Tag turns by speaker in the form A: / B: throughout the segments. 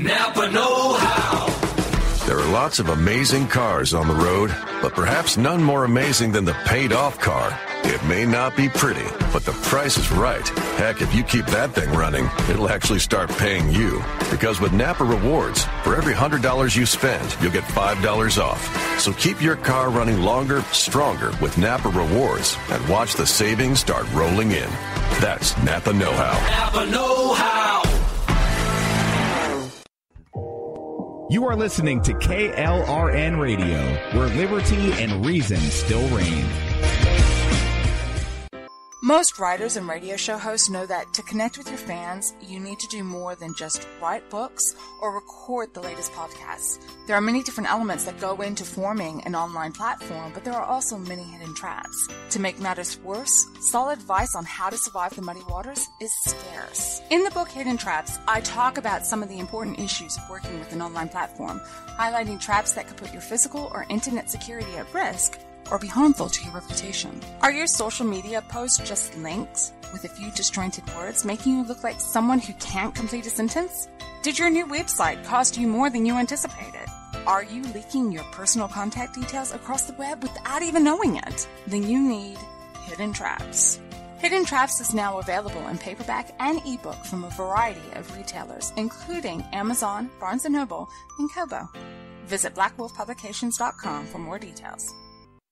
A: Napa know-how.
B: There are lots of amazing cars on the road, but perhaps none more amazing than the paid-off car. It may not be pretty, but the price is right. Heck, if you keep that thing running, it'll actually start paying you. Because with Napa Rewards, for every $100 you spend, you'll get $5 off. So keep your car running longer, stronger with Napa Rewards and watch the savings start rolling in. That's Napa know-how.
A: Napa know-how.
C: You are listening to KLRN Radio, where liberty and reason still reign.
D: Most writers and radio show hosts know that to connect with your fans, you need to do more than just write books or record the latest podcasts. There are many different elements that go into forming an online platform, but there are also many hidden traps. To make matters worse, solid advice on how to survive the muddy waters is scarce. In the book Hidden Traps, I talk about some of the important issues of working with an online platform, highlighting traps that could put your physical or internet security at risk or be harmful to your reputation. Are your social media posts just links with a few disjointed words, making you look like someone who can't complete a sentence? Did your new website cost you more than you anticipated? Are you leaking your personal contact details across the web without even knowing it? Then you need Hidden Traps. Hidden Traps is now available in paperback and ebook from a variety of retailers, including Amazon, Barnes & Noble, and Kobo. Visit blackwolfpublications.com for more details.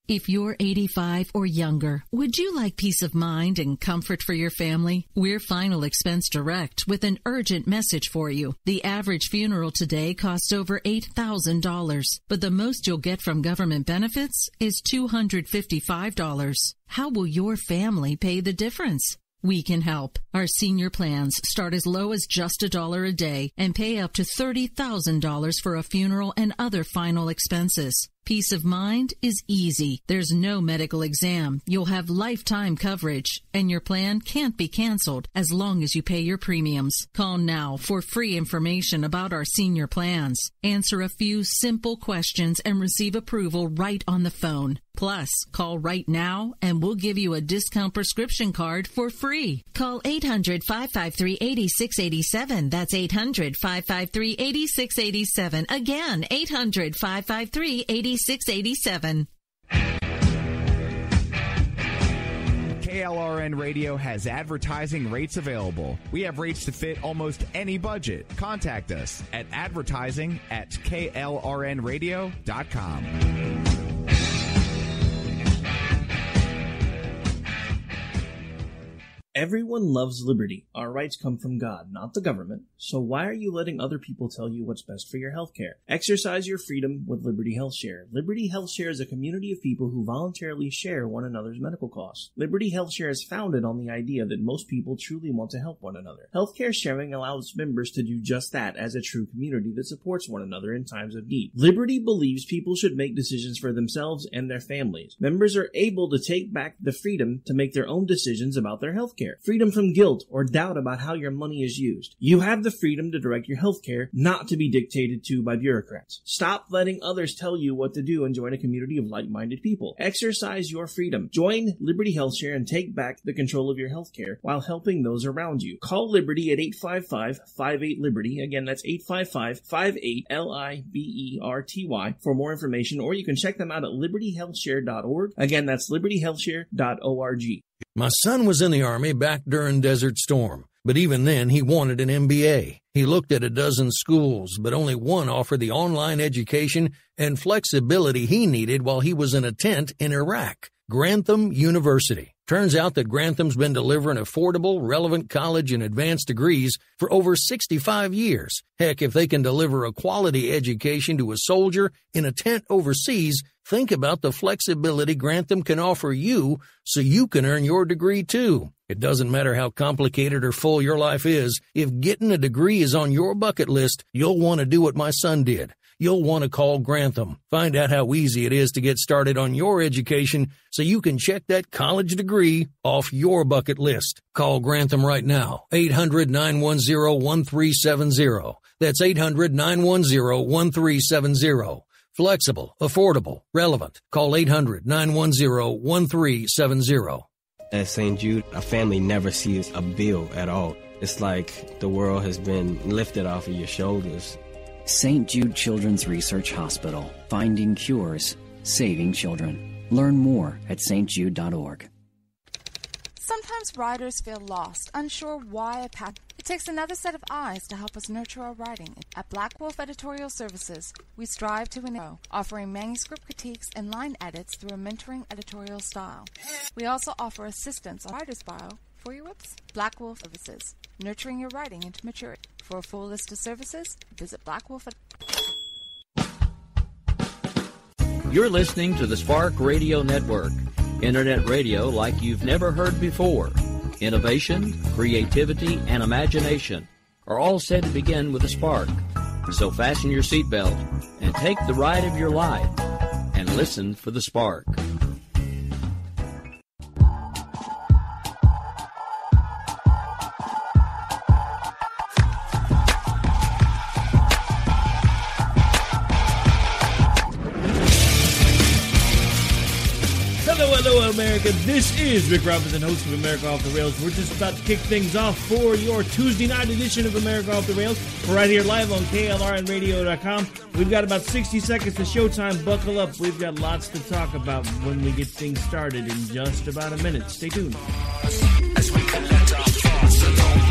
E: If you're 85 or younger, would you like peace of mind and comfort for your family? We're Final Expense Direct with an urgent message for you. The average funeral today costs over $8,000, but the most you'll get from government benefits is $255. How will your family pay the difference? We can help. Our senior plans start as low as just $1 a day and pay up to $30,000 for a funeral and other final expenses. Peace of mind is easy. There's no medical exam. You'll have lifetime coverage, and your plan can't be canceled as long as you pay your premiums. Call now for free information about our senior plans. Answer a few simple questions and receive approval right on the phone. Plus, call right now and we'll give you a discount prescription card for free. Call 800-553-8687. That's 800-553-8687. Again, 800-553-8687. 687.
C: KLRN Radio has advertising rates available. We have rates to fit almost any budget. Contact us at advertising@klrnradio.com.
F: Everyone loves liberty. Our rights come from God, not the government. So why are you letting other people tell you what's best for your health care? Exercise your freedom with Liberty Health Share. Liberty Health Share is a community of people who voluntarily share one another's medical costs. Liberty Health Share is founded on the idea that most people truly want to help one another. Healthcare sharing allows members to do just that as a true community that supports one another in times of need. Liberty believes people should make decisions for themselves and their families. Members are able to take back the freedom to make their own decisions about their health care. Freedom from guilt or doubt about how your money is used. You have the freedom to direct your health care, not to be dictated to by bureaucrats. Stop letting others tell you what to do and join a community of like-minded people. Exercise your freedom. Join Liberty Health Share and take back the control of your health care while helping those around you. Call Liberty at 855-58-LIBERTY. Again, that's 855-58-LIBERTY for more information, or you can check them out at libertyhealthshare.org. Again, that's libertyhealthshare.org.
G: My son was in the Army back during Desert Storm, but even then he wanted an MBA. He looked at a dozen schools, but only one offered the online education and flexibility he needed while he was in a tent in Iraq. Grantham University. Turns out that Grantham's been delivering affordable, relevant college and advanced degrees for over 65 years. Heck, if they can deliver a quality education to a soldier in a tent overseas, think about the flexibility Grantham can offer you so you can earn your degree too. It doesn't matter how complicated or full your life is. If getting a degree is on your bucket list, you'll want to do what my son did. You'll want to call Grantham. Find out how easy it is to get started on your education so you can check that college degree off your bucket list. Call Grantham right now. 800-910-1370. That's 800-910-1370. Flexible, affordable, relevant. Call 800-910-1370.
H: At St. Jude, a family never sees a bill at all. It's like the world has been lifted off of your shoulders.
I: St. Jude Children's Research Hospital. Finding cures. Saving children. Learn more at stjude.org.
D: Sometimes writers feel lost, unsure why a path. It takes another set of eyes to help us nurture our writing. At Black Wolf Editorial Services, we strive to know, offering manuscript critiques and line edits through a mentoring editorial style. We also offer assistance on writer's bio for your website. Black Wolf Services, nurturing your writing into maturity. For a full list of services, visit Black Wolf.
J: You're listening to the Spark Radio Network, internet radio like you've never heard before. Innovation, creativity, and imagination are all said to begin with a spark. So fasten your seatbelt and take the ride of your life and listen for the spark.
F: Hello, America. This is Rick Robinson, host of America Off the Rails. We're just about to kick things off for your Tuesday night edition of America Off the Rails. We're right here live on KLRNradio.com. We've got about 60 seconds to showtime. Buckle up. We've got lots to talk about when we get things started in just about a minute. Stay tuned.
A: As we collect our thoughts alone.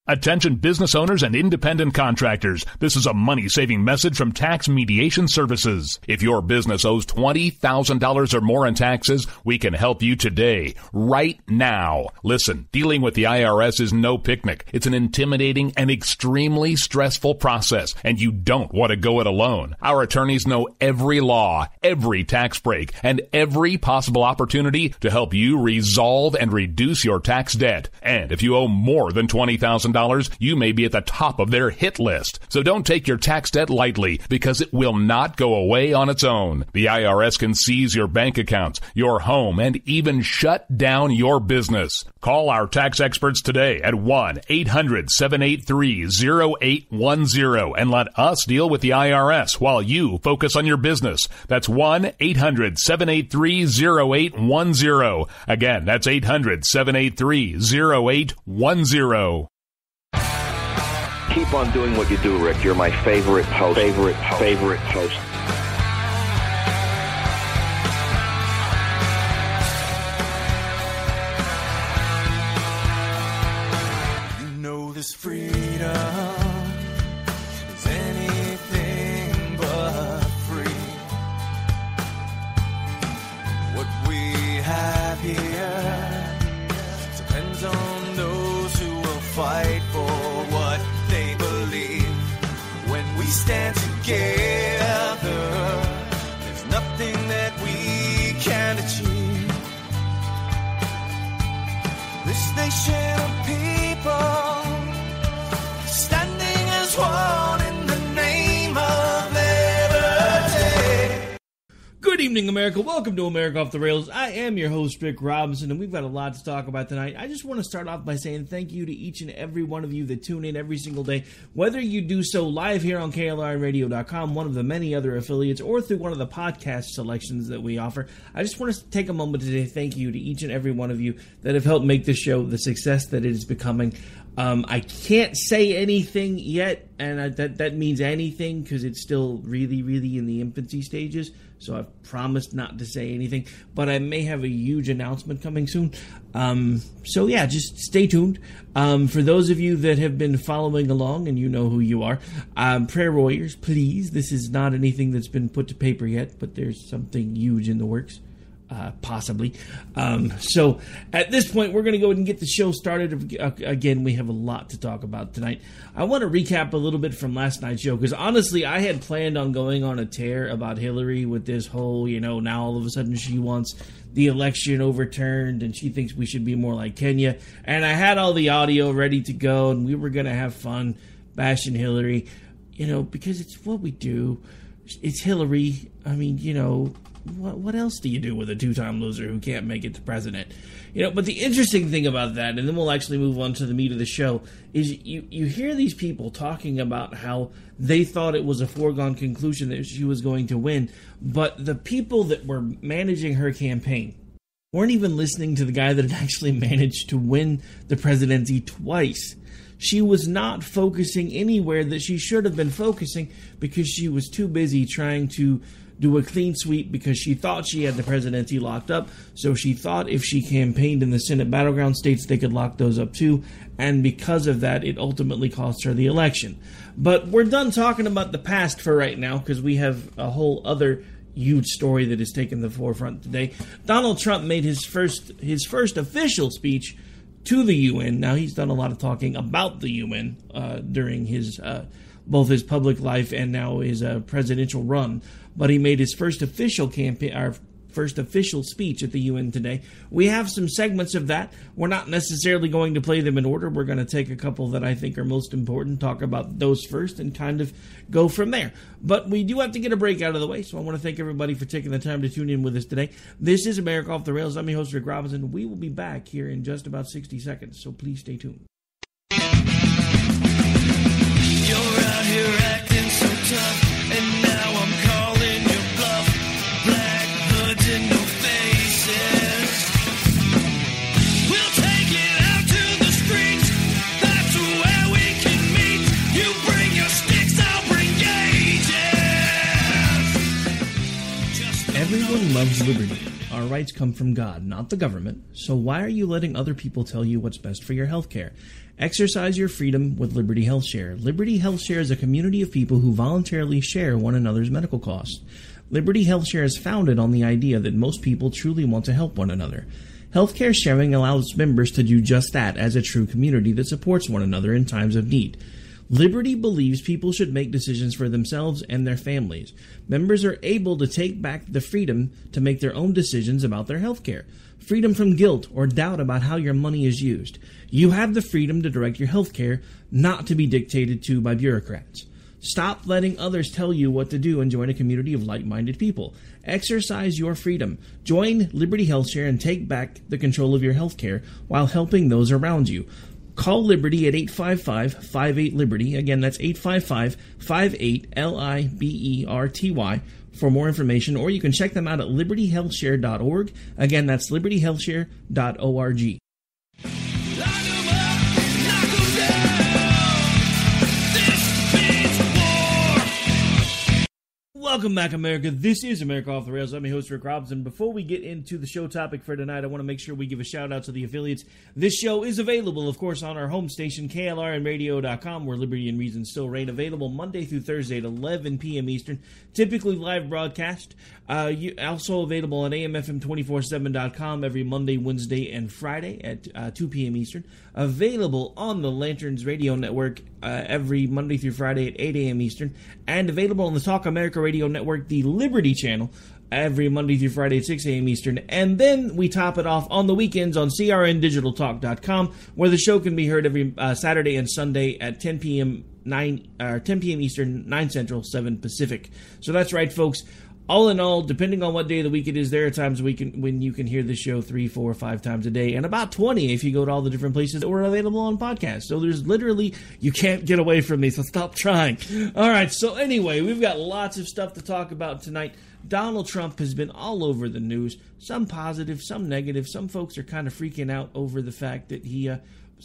K: Attention business owners and independent contractors. This is a money-saving message from Tax Mediation Services. If your business owes $20,000 or more in taxes, we can help you today, right now. Listen, dealing with the IRS is no picnic. It's an intimidating and extremely stressful process, and you don't want to go it alone. Our attorneys know every law, every tax break, and every possible opportunity to help you resolve and reduce your tax debt. And if you owe more than $20,000, you may be at the top of their hit list. So don't take your tax debt lightly, because it will not go away on its own. The IRS can seize your bank accounts, your home, and even shut down your business. Call our tax experts today at 1-800-783-0810 and let us deal with the IRS while you focus on your business. That's 1-800-783-0810. Again, that's 800-783-0810.
L: Keep on doing what you do, Rick. You're my favorite host. Favorite host.
A: You know this freedom is anything but free. What we have here depends on those who will fight for what they believe. When we stand together, there's nothing that we can't achieve. This nation of people standing as one in the name of liberty.
F: Good evening, America. Welcome to America Off the Rails. I am your host, Rick Robinson, and we've got a lot to talk about tonight. I just want to start off by saying thank you to each and every one of you that tune in every single day, whether you do so live here on KLRNradio.com, one of the many other affiliates, or through one of the podcast selections that we offer. I just want to take a moment to say thank you to each and every one of you that have helped make this show the success that it is becoming. I can't say anything yet, and that means anything because it's still really, really in the infancy stages. So I've promised not to say anything, but I may have a huge announcement coming soon. So yeah, just stay tuned. For those of you that have been following along, and you know who you are, prayer warriors, please. This is not anything that's been put to paper yet, but there's something huge in the works. Possibly. So at this point, we're going to go ahead and get the show started. Again, we have a lot to talk about tonight. I want to recap a little bit from last night's show, because honestly, I had planned on going on a tear about Hillary with this whole, now all of a sudden she wants the election overturned and she thinks we should be more like Kenya. And I had all the audio ready to go, and we were going to have fun bashing Hillary, because it's what we do. It's Hillary. I mean, what else do you do with a two-time loser who can't make it to president? But the interesting thing about that, and then we'll actually move on to the meat of the show, is you hear these people talking about how they thought it was a foregone conclusion that she was going to win, but the people that were managing her campaign weren't even listening to the guy that had actually managed to win the presidency twice. She was not focusing anywhere that she should have been focusing because she was too busy trying to do a clean sweep because she thought she had the presidency locked up. So she thought if she campaigned in the Senate battleground states, they could lock those up too. And because of that, it ultimately cost her the election. But we're done talking about the past for right now because we have a whole other huge story that has taken the forefront today. Donald Trump made his first official speech to the UN. Now, he's done a lot of talking about the UN during his both his public life and now his presidential run. But he made his first official speech at the UN today. We have some segments of that. We're not necessarily going to play them in order. We're going to take a couple that I think are most important, talk about those first, and kind of go from there. But we do have to get a break out of the way, so I want to thank everybody for taking the time to tune in with us today. This is America Off the Rails. I'm your host, Rick Robinson. We will be back here in just about 60 seconds, so please stay tuned.
A: You're out here acting so tough, and now I'm calling your bluff. Black hoods and no faces. We'll take it out to the streets. That's where we can meet. You bring your sticks, I'll bring gauges.
F: Everyone loves liberty. Our rights come from God, not the government. So why are you letting other people tell you what's best for your health care? Exercise your freedom with Liberty Health Share. Liberty Health Share is a community of people who voluntarily share one another's medical costs. Liberty Health Share is founded on the idea that most people truly want to help one another. Healthcare sharing allows members to do just that as a true community that supports one another in times of need. Liberty believes people should make decisions for themselves and their families. Members are able to take back the freedom to make their own decisions about their health care. Freedom from guilt or doubt about how your money is used. You have the freedom to direct your health care, not to be dictated to by bureaucrats. Stop letting others tell you what to do and join a community of like-minded people. Exercise your freedom. Join Liberty Health Share and take back the control of your health care while helping those around you. Call Liberty at 855-58-LIBERTY. Again, that's 855-58-LIBERTY for more information, or you can check them out at libertyhealthshare.org. Again, that's libertyhealthshare.org. Welcome back, America. This is America Off the Rails. I'm your host, Rick Robinson. Before we get into the show topic for tonight, I want to make sure we give a shout-out to the affiliates. This show is available, of course, on our home station, KLRNradio.com, where Liberty and Reason still reign. Available Monday through Thursday at 11 p.m. Eastern. Typically live broadcast. Also available on AMFM247.com every Monday, Wednesday, and Friday at 2 p.m. Eastern. Available on the Lanterns Radio Network every Monday through Friday at 8 a.m. Eastern. And available on the Talk America Radio Network, the Liberty Channel, every Monday through Friday at 6 a.m. Eastern. And then we top it off on the weekends on crndigitaltalk.com, where the show can be heard every Saturday and Sunday at 10 p.m. Eastern, 9 Central, 7 Pacific. So that's right, folks. All in all, depending on what day of the week it is, there are times when you can hear the show 3, 4, 5 times a day, and about 20 if you go to all the different places that were available on podcasts. So there's literally, you can't get away from me, so stop trying. All right, so anyway, we've got lots of stuff to talk about tonight. Donald Trump has been all over the news, some positive, some negative. Some folks are kind of freaking out over the fact that he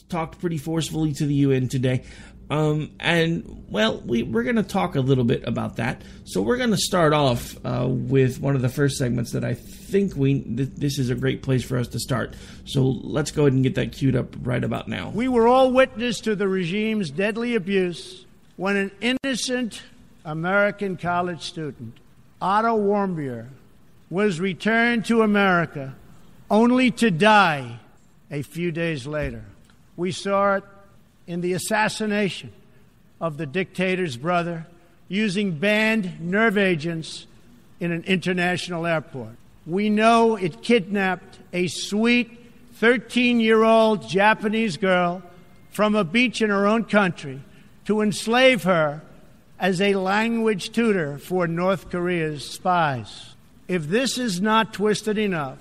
F: talked pretty forcefully to the UN today. We're going to talk a little bit about that. So we're going to start off with one of the first segments that I think this is a great place for us to start. So let's go ahead and get that queued up right about now.
M: We were all witness to the regime's deadly abuse when an innocent American college student, Otto Warmbier, was returned to America only to die a few days later. We saw it in the assassination of the dictator's brother using banned nerve agents in an international airport. We know it kidnapped a sweet 13-year-old Japanese girl from a beach in her own country to enslave her as a language tutor for North Korea's spies. If this is not twisted enough,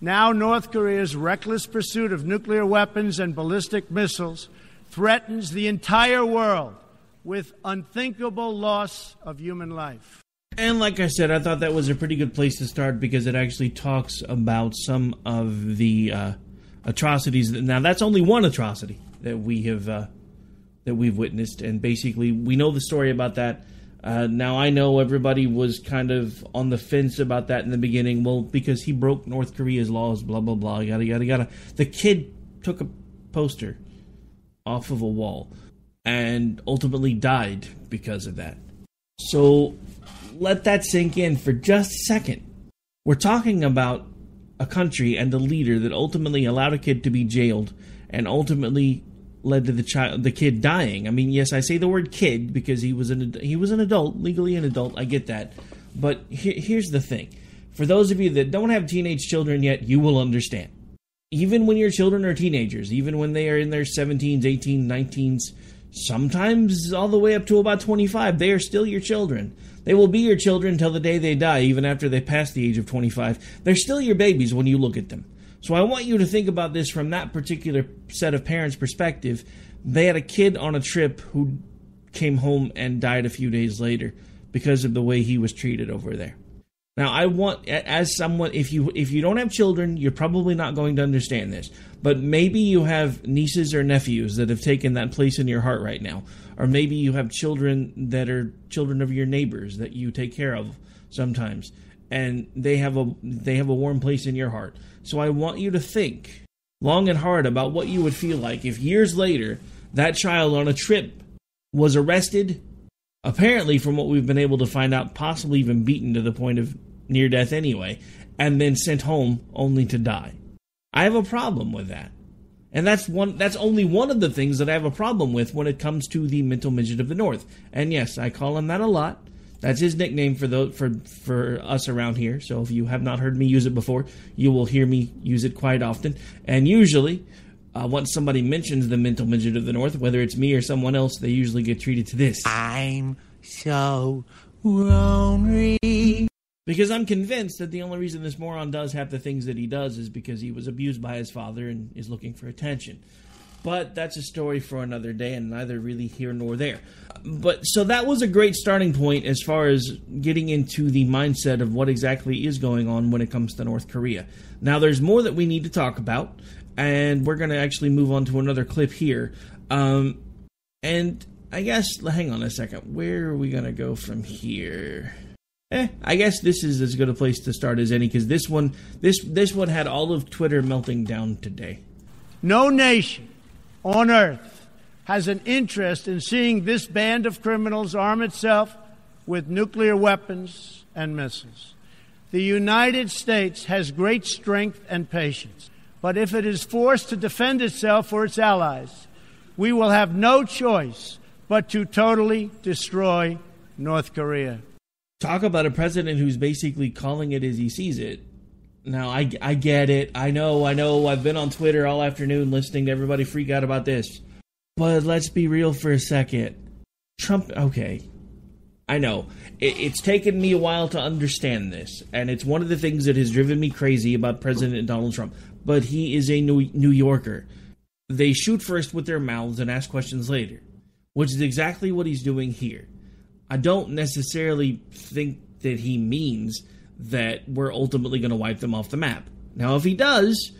M: now North Korea's reckless pursuit of nuclear weapons and ballistic missiles threatens the entire world with unthinkable loss of human life.
F: And like I said, I thought that was a pretty good place to start because it actually talks about some of the atrocities. Now, that's only one atrocity that we've witnessed, and basically we know the story about that. Now, I know everybody was kind of on the fence about that in the beginning. Well, because he broke North Korea's laws, blah, blah, blah, yada, yada, yada. The kid took a poster off of a wall and ultimately died because of that. So let that sink in for just a second. We're talking about a country and a leader that ultimately allowed a kid to be jailed and ultimately led to the kid dying. I mean, yes, I say the word kid because he was an adult, legally an adult. I get that. But here's the thing. For those of you that don't have teenage children yet, you will understand. Even when your children are teenagers, even when they are in their 17s, 18s, 19s, sometimes all the way up to about 25, they are still your children. They will be your children till the day they die, even after they pass the age of 25. They're still your babies when you look at them. So I want you to think about this from that particular set of parents' perspective. They had a kid on a trip who came home and died a few days later because of the way he was treated over there. Now, I want, as someone, if you don't have children, you're probably not going to understand this. But maybe you have nieces or nephews that have taken that place in your heart right now. Or maybe you have children that are children of your neighbors that you take care of sometimes. And they have a warm place in your heart. So I want you to think long and hard about what you would feel like if years later that child on a trip was arrested, apparently from what we've been able to find out, possibly even beaten to the point of near death anyway, and then sent home only to die. I have a problem with that. And that's only one of the things that I have a problem with when it comes to the mental midget of the North. And yes, I call him that a lot. That's his nickname for us around here. So if you have not heard me use it before, you will hear me use it quite often. And usually, once somebody mentions the mental midget of the North, whether it's me or someone else, they usually get treated to this. I'm so lonely. Because I'm convinced that the only reason this moron does half the things that he does is because he was abused by his father and is looking for attention. But that's a story for another day and neither really here nor there. But so that was a great starting point as far as getting into the mindset of what exactly is going on when it comes to North Korea. Now, there's more that we need to talk about, and we're going to actually move on to another clip here. And I guess, hang on a second, where are we going to go from here? I guess this is as good a place to start as any, because this one had all of Twitter melting down today.
M: No nation on earth has an interest in seeing this band of criminals arm itself with nuclear weapons and missiles. The United States has great strength and patience, but if it is forced to defend itself or its allies, we will have no choice but to totally destroy North Korea.
F: Talk about a president who's basically calling it as he sees it. Now, I get it. I know. I've been on Twitter all afternoon listening to everybody freak out about this. But let's be real for a second. Trump, okay. I know. It's taken me a while to understand this. And it's one of the things that has driven me crazy about President Donald Trump. But he is a New Yorker. They shoot first with their mouths and ask questions later. Which is exactly what he's doing here. I don't necessarily think that he means that we're ultimately going to wipe them off the map. Now, if he does,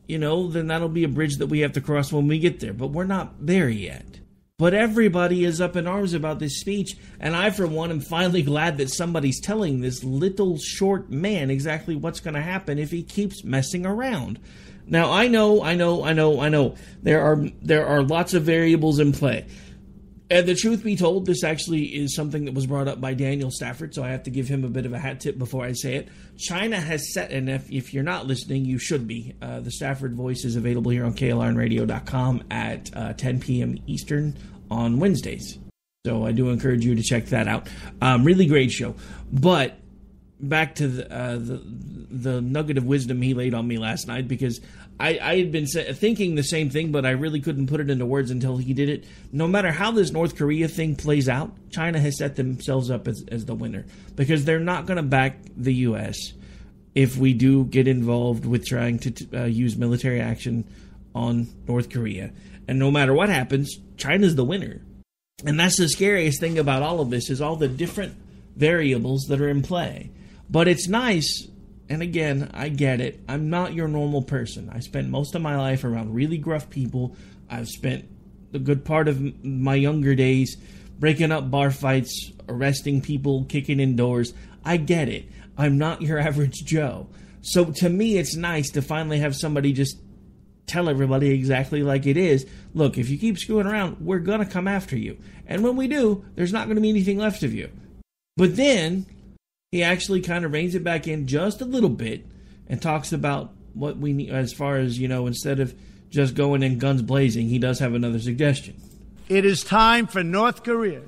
F: then that'll be a bridge that we have to cross when we get there. But we're not there yet. But everybody is up in arms about this speech, and I, for one, am finally glad that somebody's telling this little short man exactly what's going to happen if he keeps messing around. Now, I know. There are lots of variables in play. And the truth be told, this actually is something that was brought up by Daniel Stafford, so I have to give him a bit of a hat tip before I say it. China has set, and if you're not listening, you should be. The Stafford Voice is available here on KLRNradio.com at 10 p.m. Eastern on Wednesdays. So I do encourage you to check that out. Really great show. But back to the nugget of wisdom he laid on me last night, because I had been thinking the same thing, but I really couldn't put it into words until he did it. No matter how this North Korea thing plays out, China has set themselves up as the winner, because they're not going to back the U.S. if we do get involved with trying to use military action on North Korea. And no matter what happens, China's the winner. And that's the scariest thing about all of this, is all the different variables that are in play. But it's nice. And again, I get it. I'm not your normal person. I spent most of my life around really gruff people. I've spent the good part of my younger days breaking up bar fights, arresting people, kicking in doors. I get it. I'm not your average Joe. So to me, it's nice to finally have somebody just tell everybody exactly like it is. Look, if you keep screwing around, we're going to come after you. And when we do, there's not going to be anything left of you. But then he actually kind of reins it back in just a little bit and talks about what we need as far as, instead of just going in guns blazing, he does have another suggestion.
M: It is time for North Korea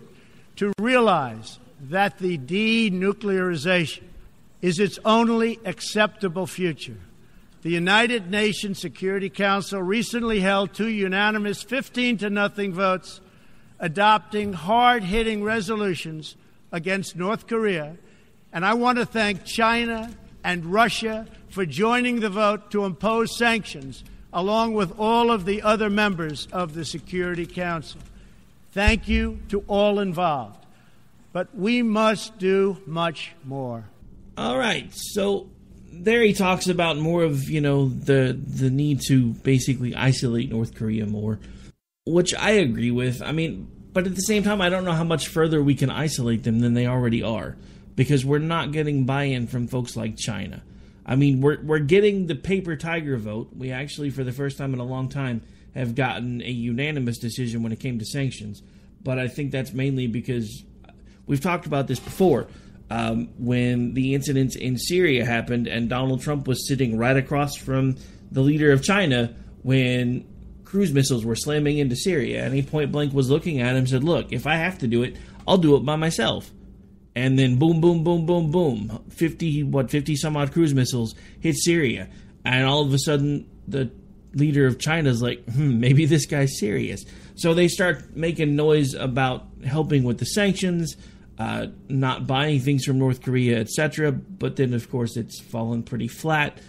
M: to realize that the denuclearization is its only acceptable future. The United Nations Security Council recently held 2 unanimous 15-0 votes adopting hard-hitting resolutions against North Korea. And I want to thank China and Russia for joining the vote to impose sanctions, along with all of the other members of the Security Council. Thank you to all involved. But we must do much more.
F: All right, so there he talks about more of, the need to basically isolate North Korea more, which I agree with. I mean, but at the same time, I don't know how much further we can isolate them than they already are, because we're not getting buy-in from folks like China. I mean, we're getting the paper tiger vote. We actually, for the first time in a long time, have gotten a unanimous decision when it came to sanctions. But I think that's mainly because we've talked about this before. When the incidents in Syria happened and Donald Trump was sitting right across from the leader of China when cruise missiles were slamming into Syria, and he point blank was looking at him and said, look, if I have to do it, I'll do it by myself. And then boom, boom, boom, boom, boom, 50 some odd cruise missiles hit Syria. And all of a sudden the leader of China's like, maybe this guy's serious. So they start making noise about helping with the sanctions, not buying things from North Korea, etc. But then, of course, it's fallen pretty flat.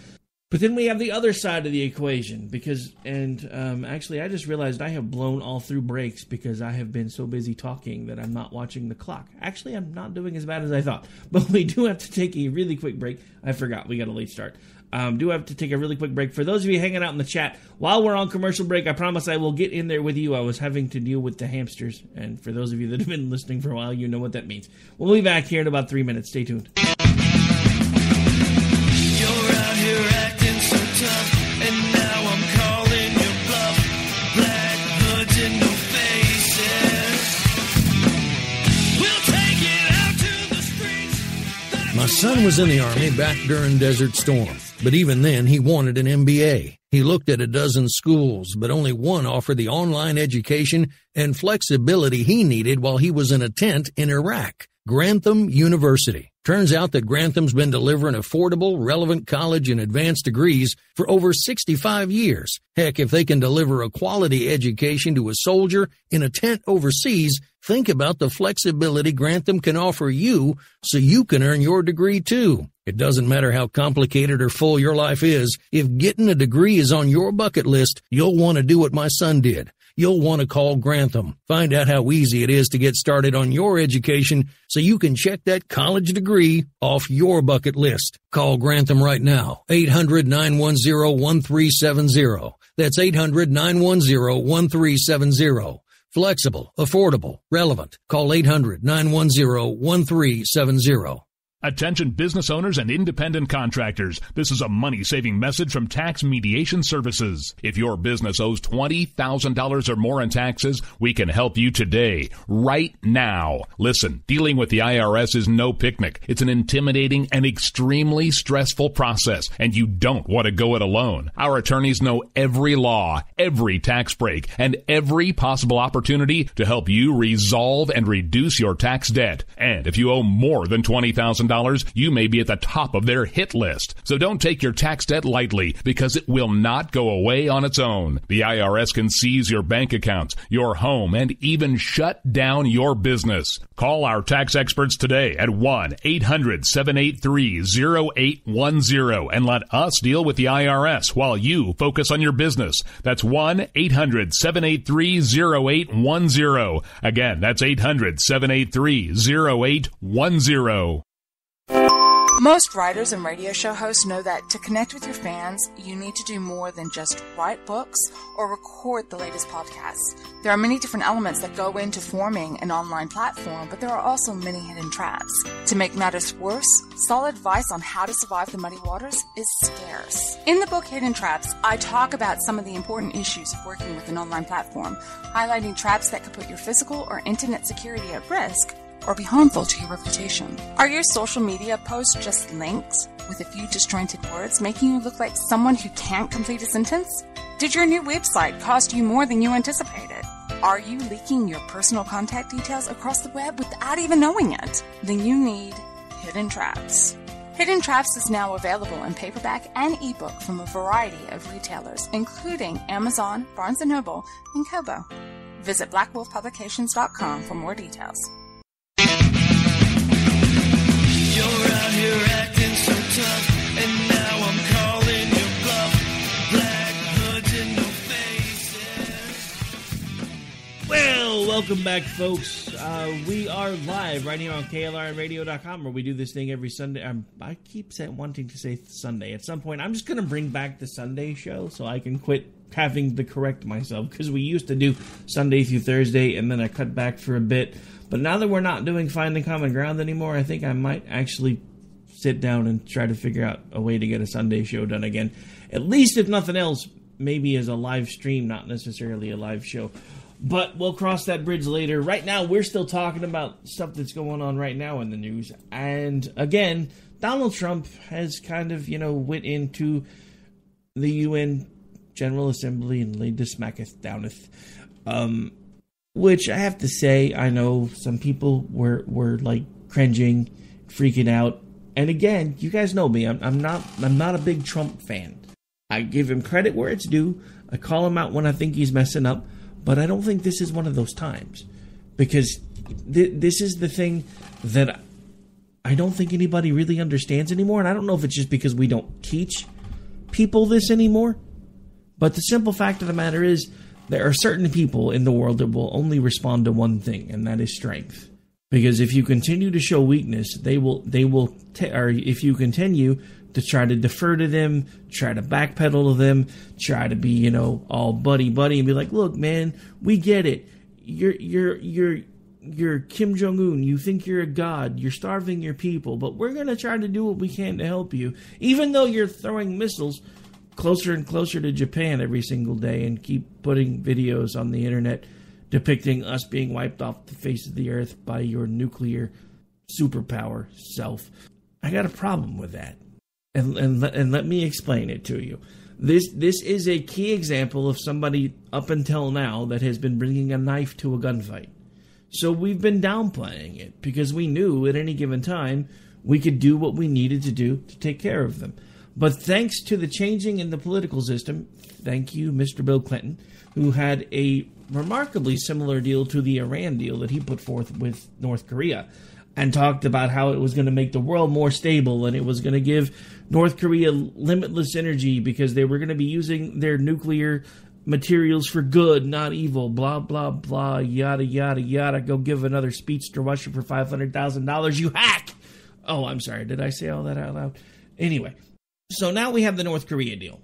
F: But then we have the other side of the equation, because, actually, I just realized I have blown all through breaks because I have been so busy talking that I'm not watching the clock. Actually, I'm not doing as bad as I thought. But we do have to take a really quick break. I forgot, we got a late start. Do have to take a really quick break. For those of you hanging out in the chat, while we're on commercial break, I promise I will get in there with you. I was having to deal with the hamsters, and for those of you that have been listening for a while, you know what that means. We'll be back here in about 3 minutes. Stay tuned.
A: You're out here acting so tough, and now I'm calling your bluff. Black hoods and no faces. We'll take it out to the streets.
G: My son was in the Army back during Desert Storm. But even then, he wanted an MBA. He looked at a dozen schools, but only one offered the online education and flexibility he needed while he was in a tent in Iraq. Grantham University. Turns out that Grantham's been delivering affordable, relevant college and advanced degrees for over 65 years. Heck, if they can deliver a quality education to a soldier in a tent overseas, think about the flexibility Grantham can offer you so you can earn your degree too. It doesn't matter how complicated or full your life is. If getting a degree is on your bucket list, you'll want to do what my son did. You'll want to call Grantham. Find out how easy it is to get started on your education so you can check that college degree off your bucket list. Call Grantham right now. 800-910-1370. That's 800-910-1370. Flexible, affordable, relevant. Call 800-910-1370.
K: Attention business owners and independent contractors. This is a money-saving message from Tax Mediation Services. If your business owes $20,000 or more in taxes, we can help you today, right now. Listen, dealing with the IRS is no picnic. It's an intimidating and extremely stressful process, and you don't want to go it alone. Our attorneys know every law, every tax break, and every possible opportunity to help you resolve and reduce your tax debt. And if you owe more than $20,000, $20,000, you may be at the top of their hit list. So don't take your tax debt lightly, because it will not go away on its own. The IRS can seize your bank accounts, your home, and even shut down your business. Call our tax experts today at 1-800-783-0810 and let us deal with the IRS while you focus on your business. That's 1-800-783-0810. Again, that's 800-783-0810.
D: Most writers and radio show hosts know that to connect with your fans, you need to do more than just write books or record the latest podcasts. There are many different elements that go into forming an online platform, but there are also many hidden traps. To make matters worse, solid advice on how to survive the muddy waters is scarce. In the book Hidden Traps, I talk about some of the important issues of working with an online platform, highlighting traps that could put your physical or internet security at risk or be harmful to your reputation. Are your social media posts just links with a few disjointed words, making you look like someone who can't complete a sentence? Did your new website cost you more than you anticipated? Are you leaking your personal contact details across the web without even knowing it? Then you need Hidden Traps. Hidden Traps is now available in paperback and ebook from a variety of retailers, including Amazon, Barnes & Noble, and Kobo. Visit blackwolfpublications.com for more details.
A: You're out here acting so tough, and now I'm calling your bluff. Black hoods in no faces.
F: Well, welcome back, folks. We are live right here on KLRNradio.com, where we do this thing every Sunday. I keep wanting to say Sunday. At some point, I'm just going to bring back the Sunday show so I can quit having to correct myself, because we used to do Sunday through Thursday, and then I cut back for a bit. But now that we're not doing Finding Common Ground anymore, I think I might actually sit down and try to figure out a way to get a Sunday show done again. At least, if nothing else, maybe as a live stream, not necessarily a live show. But we'll cross that bridge later. Right now, we're still talking about stuff that's going on right now in the news. And again, Donald Trump has kind of, went into the UN General Assembly and laid the smacketh downeth. Which I have to say, I know some people were like cringing, freaking out. And again, you guys know me. I'm not a big Trump fan. I give him credit where it's due. I call him out when I think he's messing up. But I don't think this is one of those times. Because this is the thing that I don't think anybody really understands anymore. And I don't know if it's just because we don't teach people this anymore. But the simple fact of the matter is, there are certain people in the world that will only respond to one thing, and that is strength. Because if you continue to show weakness, or if you continue to try to defer to them, try to backpedal to them, try to be, all buddy and be like, look, man, we get it. You're Kim Jong-un. You think you're a god. You're starving your people, but we're going to try to do what we can to help you. Even though you're throwing missiles closer and closer to Japan every single day and keep putting videos on the internet depicting us being wiped off the face of the earth by your nuclear superpower self. I got a problem with that. And let me explain it to you. This is a key example of somebody up until now that has been bringing a knife to a gunfight. So we've been downplaying it because we knew at any given time we could do what we needed to do to take care of them. But thanks to the changing in the political system, thank you, Mr. Bill Clinton, who had a remarkably similar deal to the Iran deal that he put forth with North Korea, and talked about how it was going to make the world more stable and it was going to give North Korea limitless energy because they were going to be using their nuclear materials for good, not evil, blah, blah, blah, yada, yada, yada. Go give another speech to Russia for $500,000, you hack! Oh, I'm sorry, did I say all that out loud? Anyway. So now we have the North Korea deal,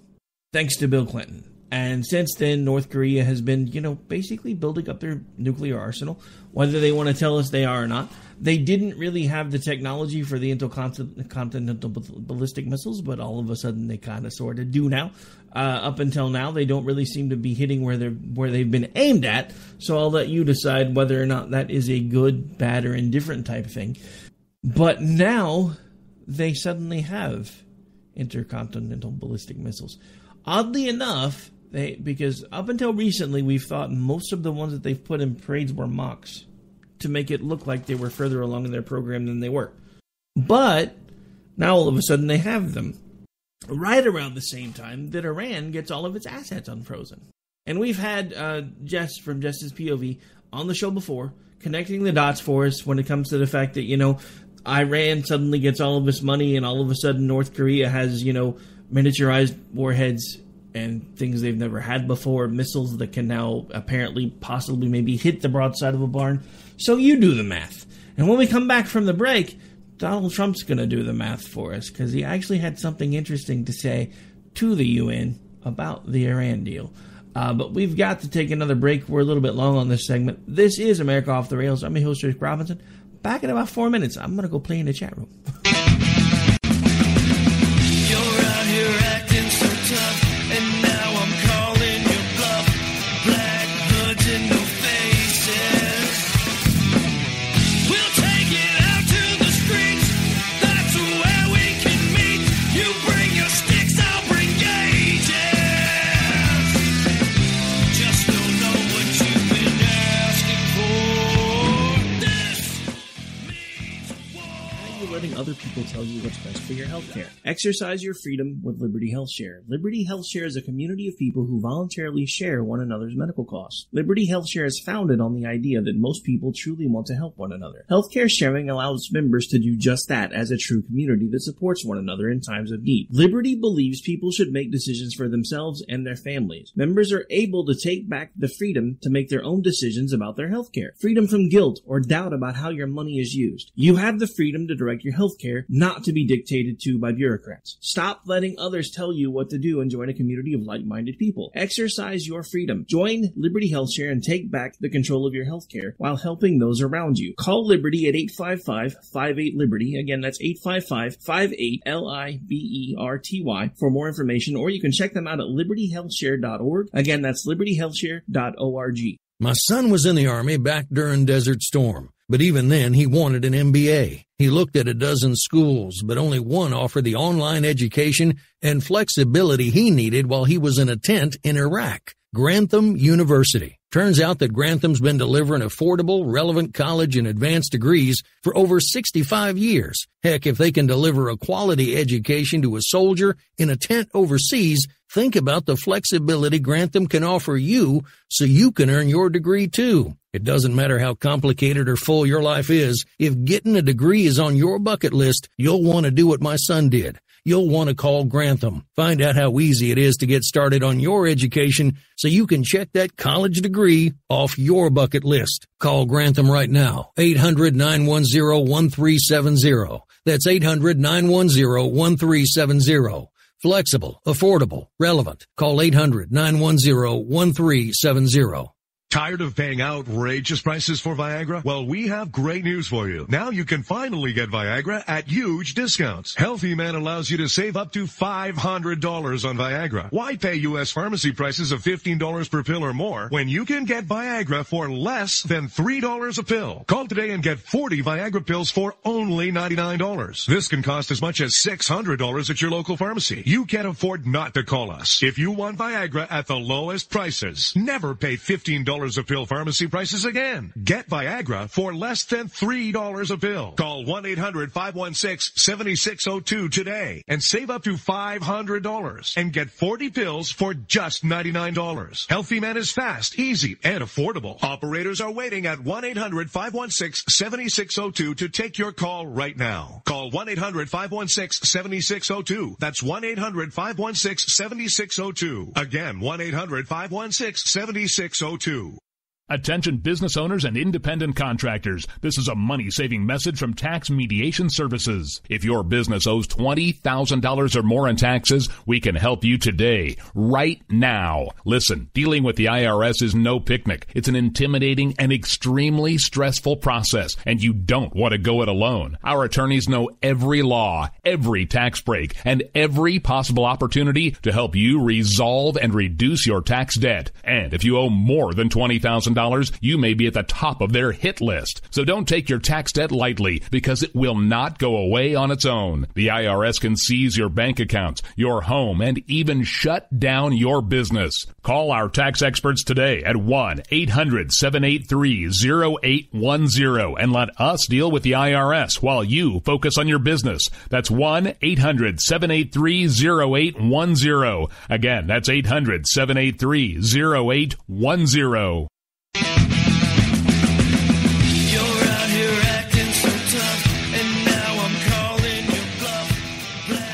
F: thanks to Bill Clinton. And since then, North Korea has been, basically building up their nuclear arsenal, whether they want to tell us they are or not. They didn't really have the technology for the intercontinental ballistic missiles, but all of a sudden they kind of sort of do now. Up until now, they don't really seem to be hitting where they've been aimed at. So I'll let you decide whether or not that is a good, bad, or indifferent type thing. But now they suddenly have intercontinental ballistic missiles. Oddly enough, because up until recently we've thought most of the ones that they've put in parades were mocks to make it look like they were further along in their program than they were. But now all of a sudden they have them. Right around the same time that Iran gets all of its assets unfrozen. And we've had Jess from Jess's POV on the show before, connecting the dots for us when it comes to the fact that, Iran suddenly gets all of this money and all of a sudden North Korea has, miniaturized warheads and things they've never had before, missiles that can now apparently possibly maybe hit the broadside of a barn. So you do the math. And when we come back from the break, Donald Trump's going to do the math for us because he actually had something interesting to say to the UN about the Iran deal. But we've got to take another break. We're a little bit long on this segment. This is America Off the Rails. I'm your host, Rick Robinson. Back in about 4 minutes. I'm going to go play in the chat room.
A: You're out here acting so tough, and now I'm calling your bluff. Black hoods and no faces. We'll take it out to the streets. That's where we can meet. You bring your sticks, I'll bring gauges. Just don't know what you've been asking for. This means war.
F: How are you letting other people tell you what's best for your health care? Exercise your freedom with Liberty Health Share. Liberty Health Share is a community of people who voluntarily share one another's medical costs. Liberty Health Share is founded on the idea that most people truly want to help one another. Healthcare sharing allows members to do just that as a true community that supports one another in times of need. Liberty believes people should make decisions for themselves and their families. Members are able to take back the freedom to make their own decisions about their healthcare. Freedom from guilt or doubt about how your money is used. You have the freedom to direct your healthcare, not to be dictated to by bureaucrats. Stop letting others tell you what to do and join a community of like-minded people. Exercise your freedom. Join Liberty Health Share and take back the control of your healthcare while helping those around you. Call Liberty at 855-58-LIBERTY. Again, that's 855-58-LIBERTY for more information, or you can check them out at libertyhealthshare.org. Again, that's libertyhealthshare.org.
G: My son was in the Army back during Desert Storm, but even then he wanted an MBA. He looked at a dozen schools, but only one offered the online education and flexibility he needed while he was in a tent in Iraq. Grantham University. Turns out that Grantham's been delivering affordable, relevant college and advanced degrees for over 65 years. Heck, if they can deliver a quality education to a soldier in a tent overseas, think about the flexibility Grantham can offer you so you can earn your degree too. It doesn't matter how complicated or full your life is. If getting a degree is on your bucket list, you'll want to do what my son did. You'll want to call Grantham. Find out how easy it is to get started on your education so you can check that college degree off your bucket list. Call Grantham right now. 800-910-1370. That's 800-910-1370. Flexible, affordable, relevant. Call 800-910-1370.
N: Tired of paying outrageous prices for Viagra? Well, we have great news for you. Now you can finally get Viagra at huge discounts. Healthy Man allows you to save up to $500 on Viagra. Why pay U.S. pharmacy prices of $15 per pill or more when you can get Viagra for less than $3 a pill? Call today and get 40 Viagra pills for only $99. This can cost as much as $600 at your local pharmacy. You can't afford not to call us. If you want Viagra at the lowest prices, never pay $15 a pill pharmacy prices again. Get Viagra for less than $3 a pill. Call 1-800-516-7602 today and save up to $500 and get 40 pills for just $99. Healthy Man is fast, easy, and affordable. Operators are waiting at 1-800-516-7602 to take your call right now. Call 1-800-516-7602. That's 1-800-516-7602. Again, 1-800-516-7602.
K: Attention business owners and independent contractors. This is a money-saving message from Tax Mediation Services. If your business owes $20,000 or more in taxes, we can help you today, right now. Listen, dealing with the IRS is no picnic. It's an intimidating and extremely stressful process, and you don't want to go it alone. Our attorneys know every law, every tax break, and every possible opportunity to help you resolve and reduce your tax debt. And if you owe more than $20,000, $20,000, you may be at the top of their hit list. So don't take your tax debt lightly, because it will not go away on its own. The IRS can seize your bank accounts, your home, and even shut down your business. Call our tax experts today at 1-800-783-0810 and let us deal with the IRS while you focus on your business. That's 1-800-783-0810. Again, that's 800-783-0810.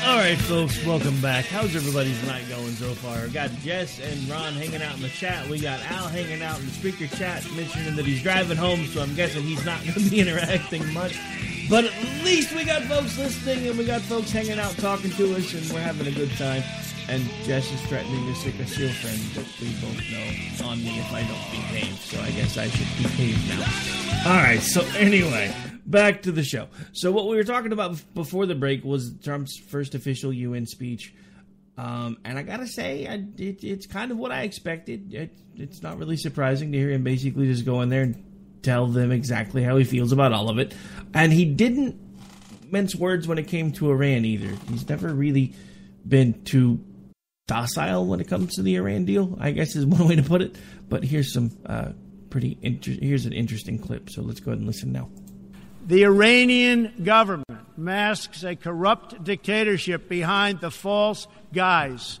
F: All right, folks, welcome back. How's everybody's night going so far? Got Jess and Ron hanging out in the chat. We got Al hanging out in the speaker chat, mentioning that he's driving home, so I'm guessing he's not going to be interacting much. But at least we got folks listening, and we got folks hanging out talking to us, and we're having a good time. And Jess is threatening to stick a seal friend that we both know on me if I don't behave, so I guess I should behave now. All right, so anyway, back to the show. So what we were talking about before the break was Trump's first official UN speech. And I gotta say, it's kind of what I expected. It's not really surprising to hear him basically just go in there and tell them exactly how he feels about all of it. And he didn't mince words when it came to Iran either. He's never really been too docile when it comes to the Iran deal, I guess is one way to put it. But here's some here's an interesting clip. So let's go ahead and listen now.
M: The Iranian government masks a corrupt dictatorship behind the false guise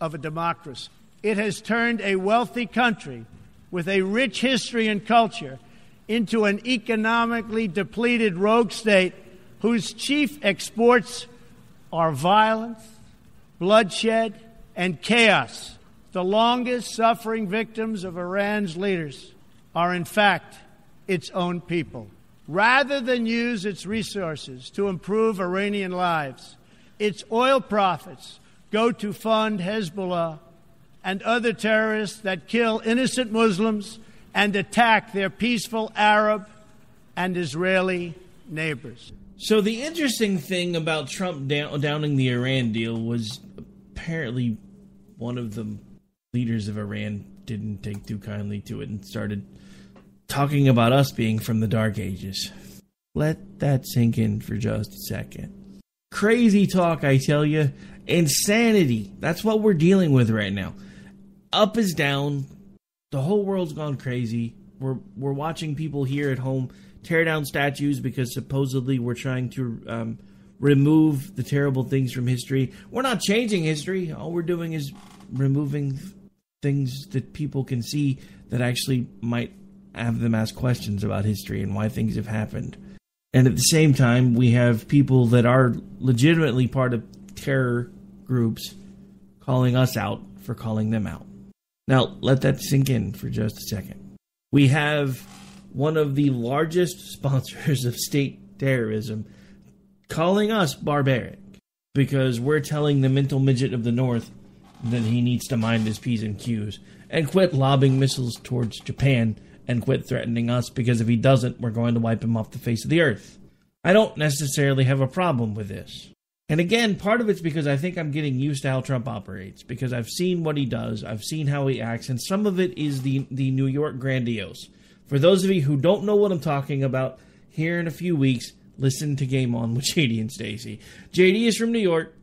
M: of a democracy. It has turned a wealthy country with a rich history and culture into an economically depleted rogue state whose chief exports are violence, bloodshed, and chaos. The longest suffering victims of Iran's leaders are, in fact, its own people. Rather than use its resources to improve Iranian lives, its oil profits go to fund Hezbollah and other terrorists that kill innocent Muslims and attack their peaceful Arab and Israeli neighbors.
F: So the interesting thing about Trump downing the Iran deal was apparently one of the leaders of Iran didn't take too kindly to it and started talking about us being from the Dark Ages. Let that sink in for just a second. Crazy talk, I tell you. Insanity. That's what we're dealing with right now. Up is down. The whole world's gone crazy. We're watching people here at home tear down statues because supposedly we're trying to remove the terrible things from history. We're not changing history. All we're doing is removing things that people can see that actually might have them ask questions about history and why things have happened. And at the same time, we have people that are legitimately part of terror groups calling us out for calling them out. Now, let that sink in for just a second. We have one of the largest sponsors of state terrorism calling us barbaric because we're telling the mental midget of the North that he needs to mind his P's and Q's and quit lobbing missiles towards Japan and quit threatening us, because if he doesn't, we're going to wipe him off the face of the earth. I don't necessarily have a problem with this. And again, part of it's because I think I'm getting used to how Trump operates, because I've seen what he does, I've seen how he acts, and some of it is the New York grandiose. For those of you who don't know what I'm talking about, here in a few weeks, listen to Game On with JD and Stacey. JD is from New York,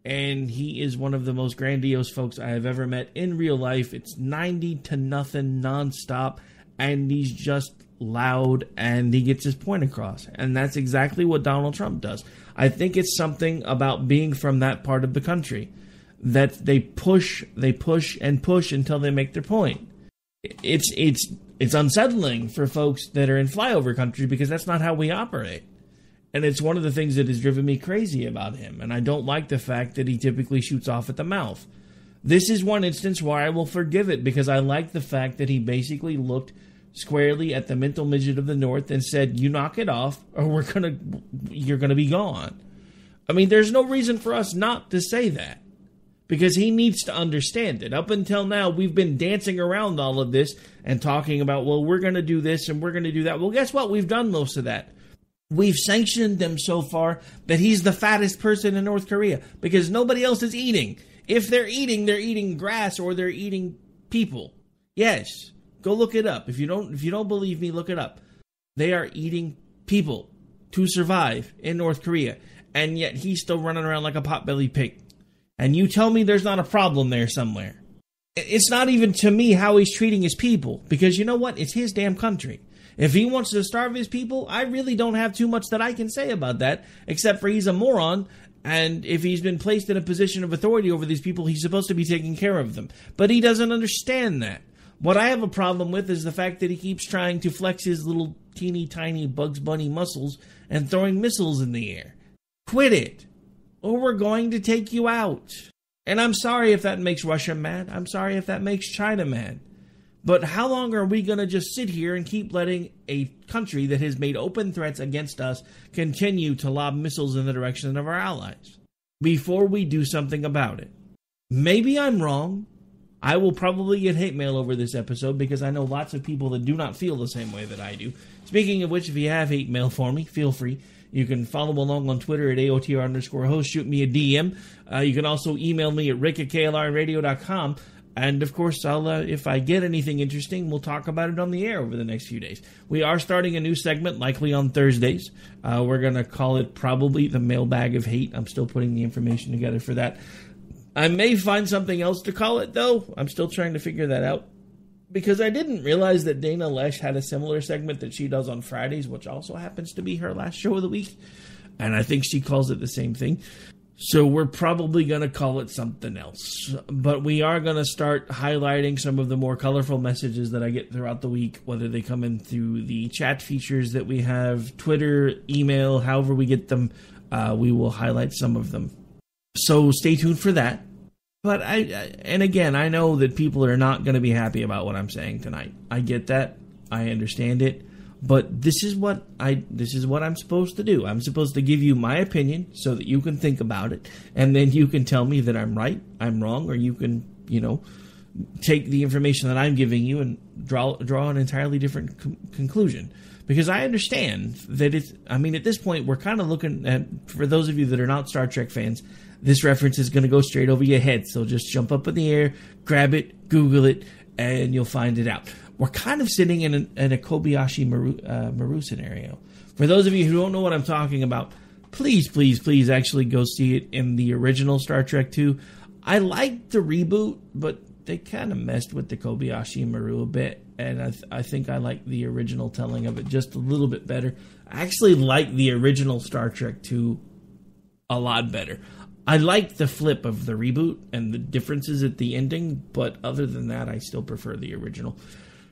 F: and he is one of the most grandiose folks I have ever met in real life. It's 90 to nothing nonstop, and he's just loud, and he gets his point across. And that's exactly what Donald Trump does. I think it's something about being from that part of the country that they push and push until they make their point. It's unsettling for folks that are in flyover country, because that's not how we operate. And it's one of the things that has driven me crazy about him. And I don't like the fact that he typically shoots off at the mouth. This is one instance where I will forgive it, because I like the fact that he basically looked squarely at the mental midget of the North and said, you knock it off or you're gonna be gone. I mean, there's no reason for us not to say that, because he needs to understand it. Up until now, we've been dancing around all of this and talking about, well, we're going to do this and we're going to do that. Well, guess what? We've done most of that. We've sanctioned them so far that he's the fattest person in North Korea, because nobody else is eating. If they're eating grass or they're eating people. Yes, Go look it up. If you don't believe me, look it up. They are eating people to survive in North Korea, and yet he's still running around like a potbelly pig. And you tell me there's not a problem there somewhere. It's not even to me how he's treating his people, because you know what? It's his damn country. If he wants to starve his people, I really don't have too much that I can say about that, except for he's a moron, and if he's been placed in a position of authority over these people, he's supposed to be taking care of them. But he doesn't understand that. What I have a problem with is the fact that he keeps trying to flex his little teeny tiny Bugs Bunny muscles and throwing missiles in the air. Quit it, or we're going to take you out. And I'm sorry if that makes Russia mad. I'm sorry if that makes China mad. But how long are we going to just sit here and keep letting a country that has made open threats against us continue to lob missiles in the direction of our allies before we do something about it? Maybe I'm wrong. I will probably get hate mail over this episode because I know lots of people that do not feel the same way that I do. Speaking of which, if you have hate mail for me, feel free. You can follow along on Twitter at AOTR_host. Shoot me a DM. You can also email me at rick@klrnradio.com. And, of course, I'll if I get anything interesting, we'll talk about it on the air over the next few days. We are starting a new segment, likely on Thursdays. We're going to call it probably the Mailbag of Hate. I'm still putting the information together for that. I may find something else to call it, though. I'm still trying to figure that out. Because I didn't realize that Dana Lesh had a similar segment that she does on Fridays, which also happens to be her last show of the week. And I think she calls it the same thing. So we're probably going to call it something else. But we are going to start highlighting some of the more colorful messages that I get throughout the week, whether they come in through the chat features that we have, Twitter, email, however we get them. We will highlight some of them. So stay tuned for that. But and again, I know that people are not going to be happy about what I'm saying tonight. I get that. I understand it. But this is what I'm supposed to do. I'm supposed to give you my opinion so that you can think about it, and then you can tell me that I'm right, I'm wrong, or you can, take the information that I'm giving you and draw an entirely different conclusion. Because I understand that at this point, we're kind of looking at, for those of you that are not Star Trek fans, this reference is going to go straight over your head. So just jump up in the air, grab it, Google it, and you'll find it out. We're kind of sitting in a Kobayashi Maru scenario. For those of you who don't know what I'm talking about, please, please, please actually go see it in the original Star Trek II. I liked the reboot, but they kind of messed with the Kobayashi Maru a bit, and I think I like the original telling of it just a little bit better. I actually like the original Star Trek II a lot better. I like the flip of the reboot and the differences at the ending, but other than that, I still prefer the original.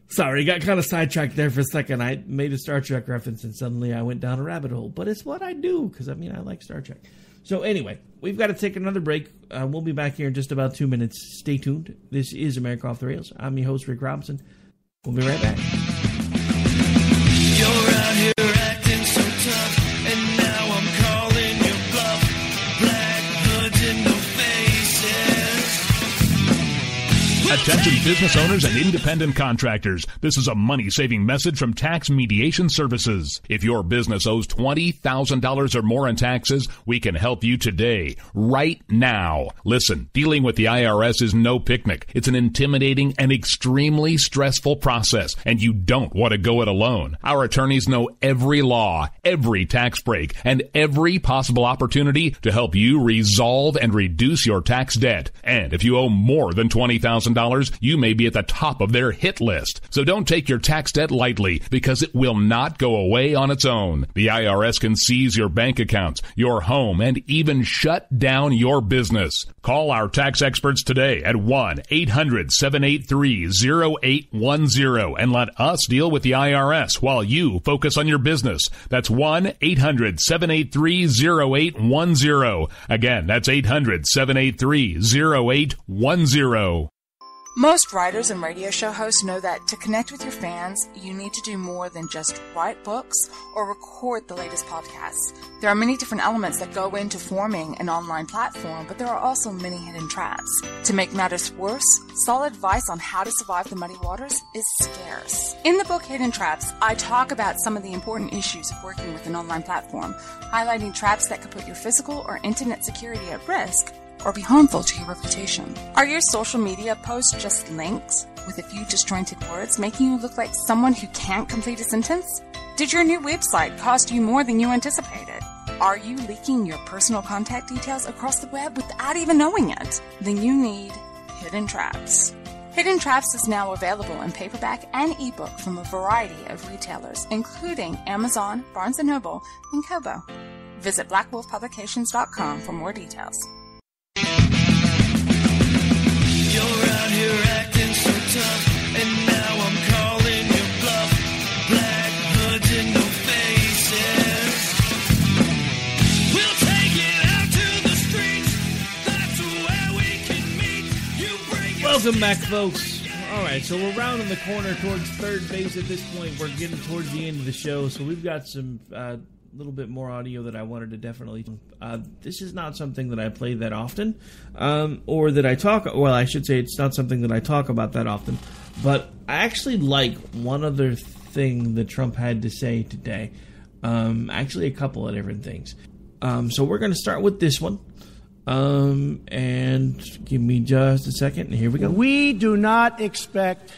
F: Sorry, got kind of sidetracked there for a second. I made a Star Trek reference and suddenly I went down a rabbit hole. But it's what I do, because, I like Star Trek. So anyway, we've got to take another break. We'll be back here in just about 2 minutes. Stay tuned. This is America Off the Rails. I'm your host, Rick Robinson. We'll be right back.
A: You're out here acting so tough, and now I'm calling your bluff. Black hoods and no faces.
K: Attention business owners and independent contractors. This is a money-saving message from Tax Mediation Services. If your business owes $20,000 or more in taxes, we can help you today, right now. Listen, dealing with the IRS is no picnic. It's an intimidating and extremely stressful process, and you don't want to go it alone. Our attorneys know every law, every tax break, and every possible opportunity to help you resolve and reduce your tax debt. And if you owe more than $20,000, you may be at the top of their hit list. So don't take your tax debt lightly, because it will not go away on its own. The IRS can seize your bank accounts, your home, and even shut down your business. Call our tax experts today at 1-800-783-0810 and let us deal with the IRS while you focus on your business. That's 1-800-783-0810. Again, that's 800-783-0810.
D: Most writers and radio show hosts know that to connect with your fans, you need to do more than just write books or record the latest podcasts. There are many different elements that go into forming an online platform, but there are also many hidden traps. To make matters worse, solid advice on how to survive the muddy waters is scarce. In the book Hidden Traps, I talk about some of the important issues of working with an online platform, highlighting traps that could put your physical or internet security at risk, or be harmful to your reputation. Are your social media posts just links with a few disjointed words, making you look like someone who can't complete a sentence? Did your new website cost you more than you anticipated? Are you leaking your personal contact details across the web without even knowing it? Then you need Hidden Traps. Hidden Traps is now available in paperback and ebook from a variety of retailers, including Amazon, Barnes & Noble, and Kobo. Visit blackwolfpublications.com for more details.
A: You're out here acting so tough, and now I'm calling your bluff. Black hoods and no faces. We'll take it out to the streets. That's where we can meet. You bring
F: Welcome back, folks. All right, so we're rounding the corner towards third base at this point. We're getting towards the end of the show, so we've got some little bit more audio that I wanted to definitely. This is not something that I play that often, or that I talk. Well, I should say it's not something that I talk about that often. But I actually like one other thing that Trump had to say today. Actually, a couple of different things. So we're going to start with this one. And give me just a second. Here we go.
M: We do not expect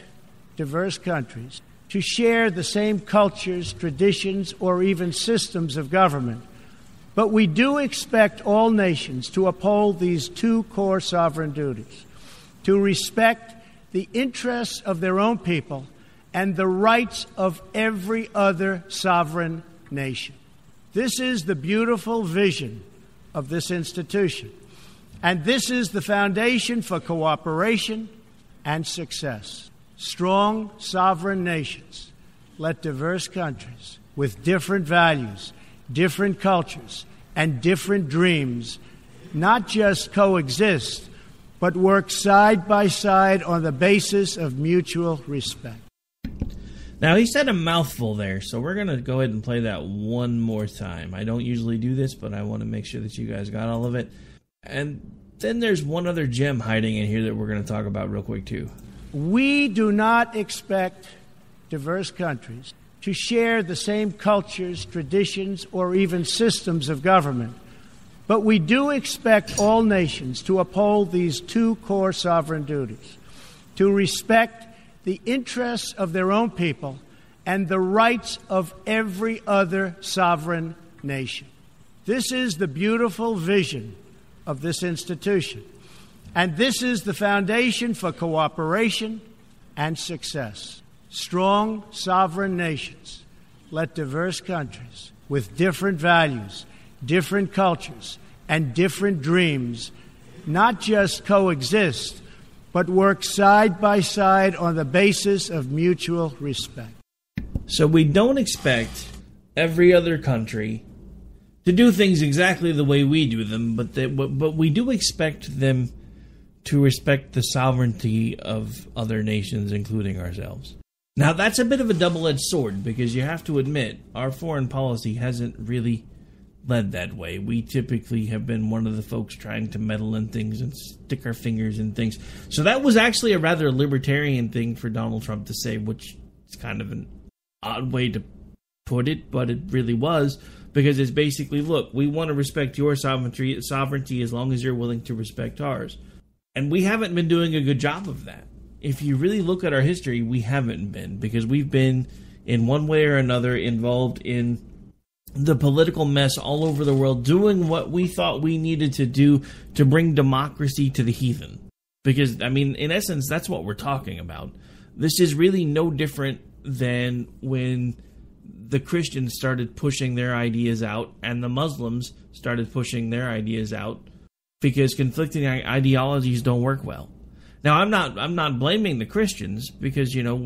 M: diverse countries to share the same cultures, traditions, or even systems of government. But we do expect all nations to uphold these two core sovereign duties: to respect the interests of their own people and the rights of every other sovereign nation. This is the beautiful vision of this institution, and this is the foundation for cooperation and success. Strong, sovereign nations let diverse countries with different values, different cultures, and different dreams not just coexist, but work side by side on the basis of mutual respect.
F: Now, he said a mouthful there, so we're going to go ahead and play that one more time. I don't usually do this, but I want to make sure that you guys got all of it. And then there's one other gem hiding in here that we're going to talk about real quick, too.
M: We do not expect diverse countries to share the same cultures, traditions, or even systems of government. But we do expect all nations to uphold these two core sovereign duties: to respect the interests of their own people and the rights of every other sovereign nation. This is the beautiful vision of this institution, and this is the foundation for cooperation and success. Strong, sovereign nations let diverse countries with different values, different cultures, and different dreams not just coexist, but work side by side on the basis of mutual respect.
F: So we don't expect every other country to do things exactly the way we do them, but we do expect them to respect the sovereignty of other nations, including ourselves. Now, that's a bit of a double-edged sword, because you have to admit, our foreign policy hasn't really led that way. We typically have been one of the folks trying to meddle in things and stick our fingers in things. So that was actually a rather libertarian thing for Donald Trump to say, which is kind of an odd way to put it, but it really was, because it's basically, look, we want to respect your sovereignty as long as you're willing to respect ours. And we haven't been doing a good job of that. If you really look at our history, we haven't been, because we've been, in one way or another, involved in the political mess all over the world, doing what we thought we needed to do to bring democracy to the heathen. Because, I mean, in essence, that's what we're talking about. This is really no different than when the Christians started pushing their ideas out and the Muslims started pushing their ideas out, because conflicting ideologies don't work well. Now, I'm not blaming the Christians, because, you know,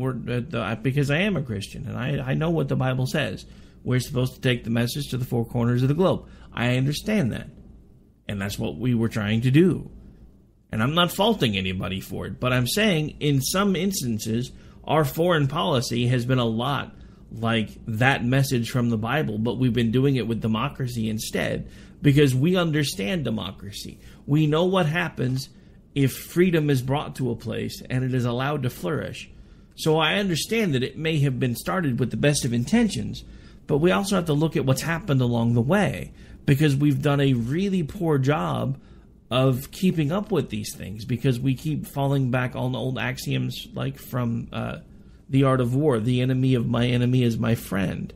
F: because I am a Christian and I know what the Bible says. We're supposed to take the message to the four corners of the globe. I understand that. And that's what we were trying to do. And I'm not faulting anybody for it, but I'm saying in some instances, our foreign policy has been a lot like that message from the Bible, but we've been doing it with democracy instead, because we understand democracy. We know what happens if freedom is brought to a place and it is allowed to flourish. So I understand that it may have been started with the best of intentions, but we also have to look at what's happened along the way, because we've done a really poor job of keeping up with these things, because we keep falling back on old axioms like from The Art of War, the enemy of my enemy is my friend.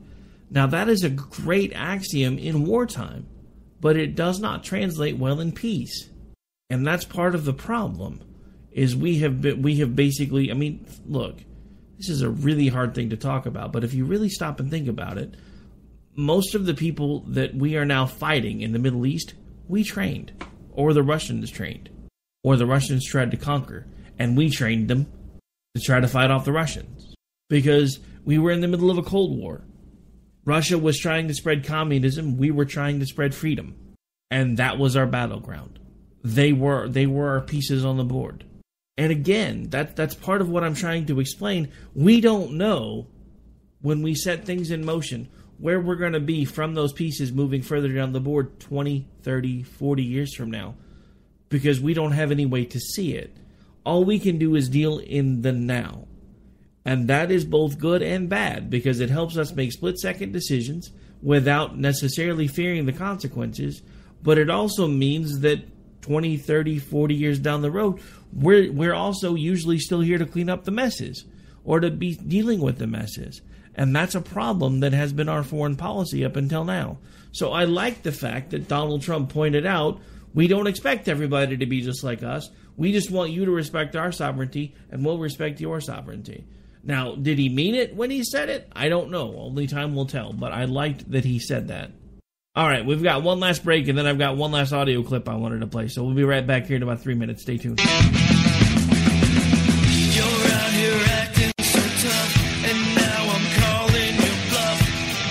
F: Now, that is a great axiom in wartime, but it does not translate well in peace. And that's part of the problem, is we have basically, I mean, look, this is a really hard thing to talk about, but if you really stop and think about it, most of the people that we are now fighting in the Middle East, we trained, or the Russians trained, or the Russians tried to conquer, and we trained them to try to fight off the Russians, because we were in the middle of a Cold War. Russia was trying to spread communism, we were trying to spread freedom, and that was our battleground. They were our pieces on the board. And again, that's part of what I'm trying to explain. We don't know, when we set things in motion, where we're going to be from those pieces moving further down the board 20, 30, 40 years from now, because we don't have any way to see it. All we can do is deal in the now. And that is both good and bad, because it helps us make split-second decisions without necessarily fearing the consequences, but it also means that 20, 30, 40 years down the road, we're also usually still here to clean up the messes, or to be dealing with the messes. And that's a problem that has been our foreign policy up until now. So I like the fact that Donald Trump pointed out, we don't expect everybody to be just like us. We just want you to respect our sovereignty, and we'll respect your sovereignty. Now, did he mean it when he said it? I don't know. Only time will tell. But I liked that he said that. All right, we've got one last break, and then I've got one last audio clip I wanted to play. So we'll be right back here in about 3 minutes. Stay tuned.
A: You're out here acting so tough, and now I'm calling your bluff.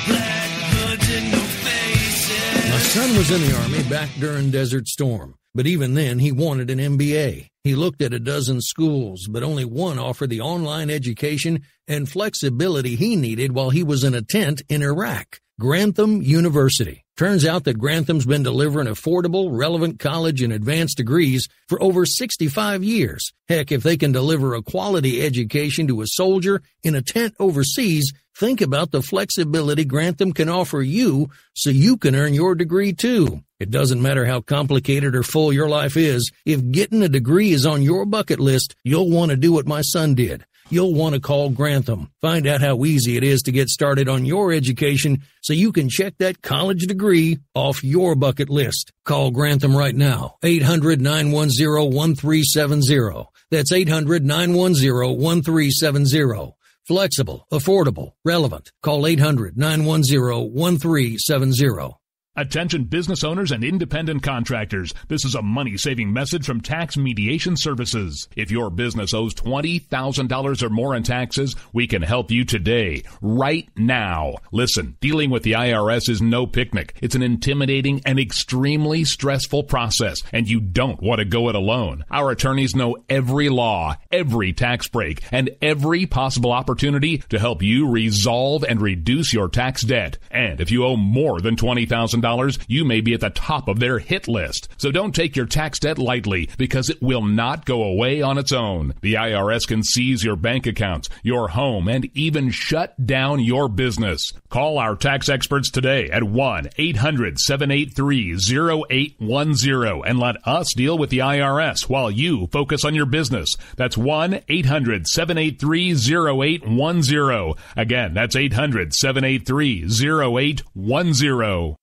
A: Black hoods and no faces.
G: My son was in the Army back during Desert Storm, but even then he wanted an MBA. He looked at a dozen schools, but only one offered the online education and flexibility he needed while he was in a tent in Iraq. Grantham University. Turns out that Grantham's been delivering affordable, relevant college and advanced degrees for over 65 years. Heck, if they can deliver a quality education to a soldier in a tent overseas, think about the flexibility Grantham can offer you so you can earn your degree too. It doesn't matter how complicated or full your life is. If getting a degree is on your bucket list, you'll want to do what my son did. You'll want to call Grantham. Find out how easy it is to get started on your education so you can check that college degree off your bucket list. Call Grantham right now. 800-910-1370. That's 800-910-1370. Flexible, affordable, relevant. Call 800-910-1370.
K: Attention business owners and independent contractors. This is a money-saving message from Tax Mediation Services. If your business owes $20,000 or more in taxes, we can help you today, right now. Listen, dealing with the IRS is no picnic. It's an intimidating and extremely stressful process, and you don't want to go it alone. Our attorneys know every law, every tax break, and every possible opportunity to help you resolve and reduce your tax debt. And if you owe more than $20,000, you may be at the top of their hit list. So don't take your tax debt lightly, because it will not go away on its own. The IRS can seize your bank accounts, your home, and even shut down your business. Call our tax experts today at 1-800-783-0810 and let us deal with the IRS while you focus on your business. That's 1-800-783-0810. Again, that's 800-783-0810.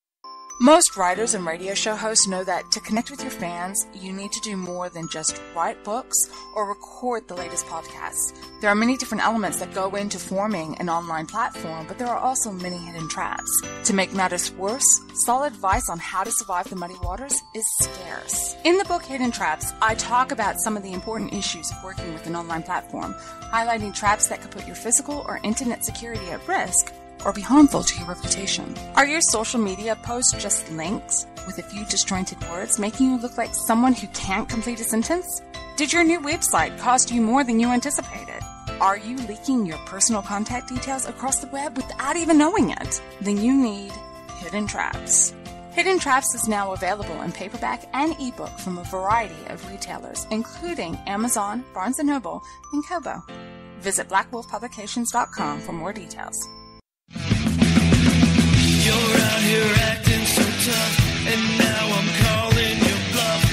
D: Most writers and radio show hosts know that to connect with your fans, you need to do more than just write books or record the latest podcasts. There are many different elements that go into forming an online platform, but there are also many hidden traps. To make matters worse, solid advice on how to survive the muddy waters is scarce. In the book Hidden Traps, I talk about some of the important issues of working with an online platform, highlighting traps that could put your physical or internet security at risk or be harmful to your reputation. Are your social media posts just links with a few disjointed words, making you look like someone who can't complete a sentence? Did your new website cost you more than you anticipated? Are you leaking your personal contact details across the web without even knowing it? Then you need Hidden Traps. Hidden Traps is now available in paperback and ebook from a variety of retailers, including Amazon, Barnes & Noble, and Kobo. Visit blackwolfpublications.com for more details.
A: You're out here acting so tough, and now I'm calling your bluff.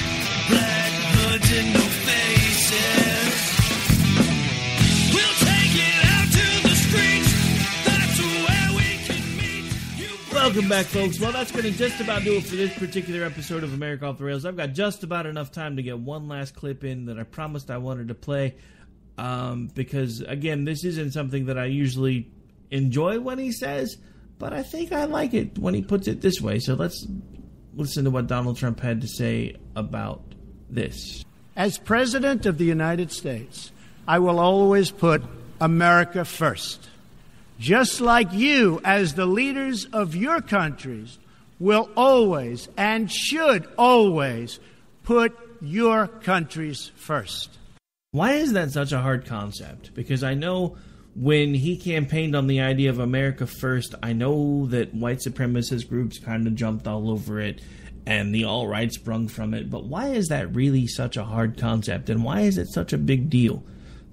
F: Welcome back, folks. Well, that's going to just about do it for this particular episode of America Off the Rails. I've got just about enough time to get one last clip in that I promised I wanted to play because, again, this isn't something that I usually enjoy when he says, but I think I like it when he puts it this way. So let's listen to what Donald Trump had to say about this.
M: As President of the United States, I will always put America first. Just like you, as the leaders of your countries, will always and should always put your countries first.
F: Why is that such a hard concept? Because I know when he campaigned on the idea of America first, I know that white supremacist groups kind of jumped all over it and the alt-right sprung from it. But why is that really such a hard concept? And why is it such a big deal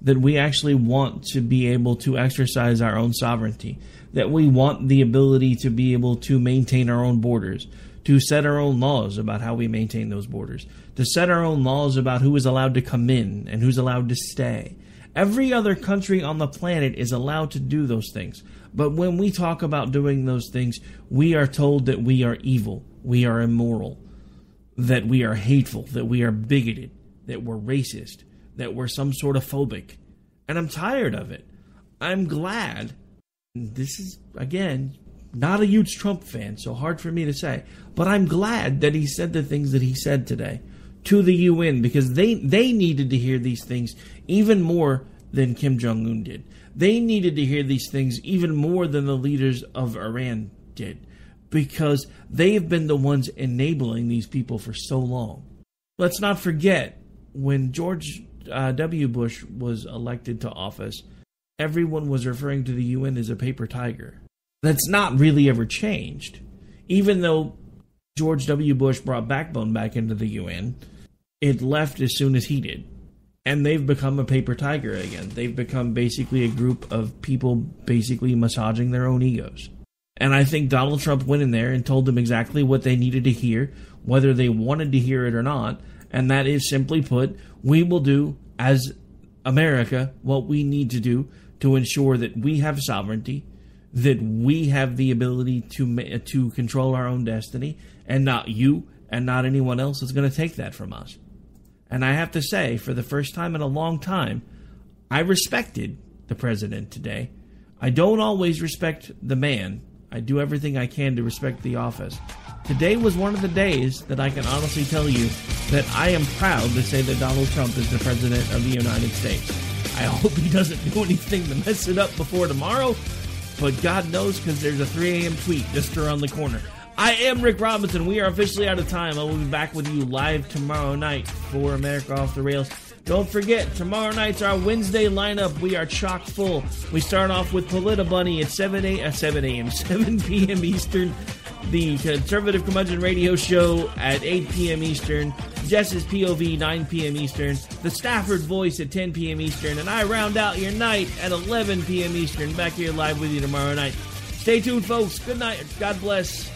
F: that we actually want to be able to exercise our own sovereignty, that we want the ability to be able to maintain our own borders, to set our own laws about how we maintain those borders, to set our own laws about who is allowed to come in and who's allowed to stay? Every other country on the planet is allowed to do those things. But when we talk about doing those things, we are told that we are evil, we are immoral, that we are hateful, that we are bigoted, that we're racist, that we're some sort of phobic. And I'm tired of it. I'm glad. This is, again, not a huge Trump fan, so hard for me to say. But I'm glad that he said the things that he said today to the UN, because they needed to hear these things even more than Kim Jong-un did. They needed to hear these things even more than the leaders of Iran did, because they have been the ones enabling these people for so long. Let's not forget, when George W. Bush was elected to office, everyone was referring to the UN as a paper tiger. That's not really ever changed. Even though George W. Bush brought Backbone back into the UN, it left as soon as he did. And they've become a paper tiger again. They've become basically a group of people basically massaging their own egos. And I think Donald Trump went in there and told them exactly what they needed to hear, whether they wanted to hear it or not. And that is, simply put, we will do as America what we need to do to ensure that we have sovereignty, that we have the ability to control our own destiny, and not you and not anyone else is going to take that from us. And I have to say, for the first time in a long time, I respected the president today. I don't always respect the man. I do everything I can to respect the office. Today was one of the days that I can honestly tell you that I am proud to say that Donald Trump is the President of the United States. I hope he doesn't do anything to mess it up before tomorrow, but God knows, because there's a 3 a.m. tweet just around the corner. I am Rick Robinson. We are officially out of time. I will be back with you live tomorrow night for America Off the Rails. Don't forget, tomorrow night's our Wednesday lineup. We are chock full. We start off with Polita Bunny at 7 p.m. Eastern. The Conservative Curmudgeon Radio Show at 8 p.m. Eastern. Jess's POV, 9 p.m. Eastern. The Stafford Voice at 10 p.m. Eastern. And I round out your night at 11 p.m. Eastern. Back here live with you tomorrow night. Stay tuned, folks. Good night. God bless.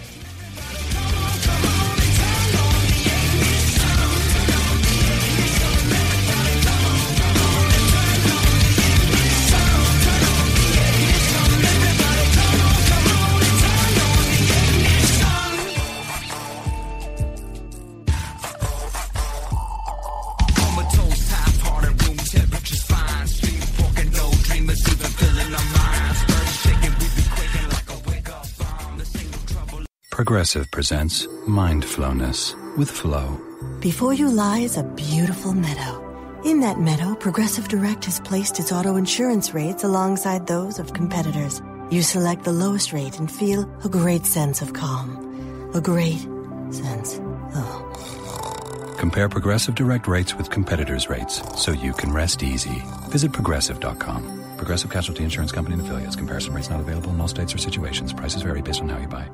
O: Progressive presents Mindfulness with Flo.
P: Before you lies a beautiful meadow. In that meadow, Progressive Direct has placed its auto insurance rates alongside those of competitors. You select the lowest rate and feel a great sense of calm. A great sense of...
O: Compare Progressive Direct rates with competitors' rates so you can rest easy. Visit Progressive.com. Progressive Casualty Insurance Company and affiliates. Comparison rates not available in all states or situations. Prices vary based on how you buy.